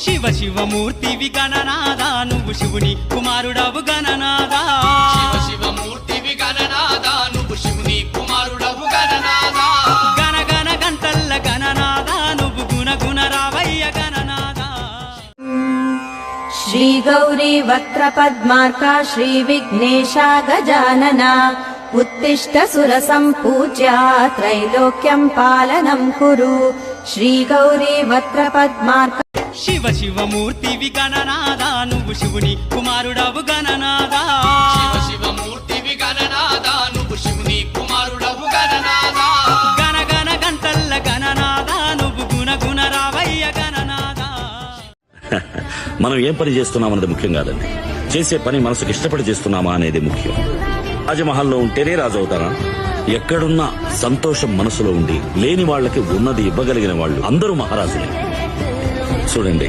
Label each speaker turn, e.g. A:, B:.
A: శివ శివమూర్తివి గణనాదా నువ్వు శివుని కుమారుడవు గణనాదా
B: శివ శివమూర్తివి గణనాదా నువ్వు శివుని కుమారుడవు గణనాదా
A: గణ గణ గంటల్ల గణనాదా నువ్వు గుణ గుణ రావయ్య గణనాదా
C: శ్రీ గౌరీ వక్ర పద్మార్క శ్రీ విఘ్నేశ గజానన ఉత్తిష్ట సుర సంపూజ్య త్రైలోక్యం పాలనం కురు శ్రీ గౌరీ వక్ర పద్మార్క
A: శివ శివమూర్తివి గణనాదా నువ్వు శివుని కుమారుడవు గణనాదా
B: శివ శివమూర్తివి గణనాదా నువ్వు శివుని కుమారుడవు గణనాదా
A: గణ గణ గంటల్ల గణనాదా నువ్వు గుణ గుణ రావయ్య గణనాదా
D: మనం ఏం పని చేస్తున్నామన్నది ముఖ్యం కాదండి, చేసే పని మనసుకు ఇష్టపడి చేస్తున్నామా అనేది ముఖ్యం. రాజమహల్లో ఉంటేనే రాజు అవుతారా? ఎక్కడున్నా సంతోషం మనసులో ఉండి లేని వాళ్ళకి ఉన్నది ఇవ్వగలిగిన వాళ్ళు అందరూ మహారాజులే. చూడండి,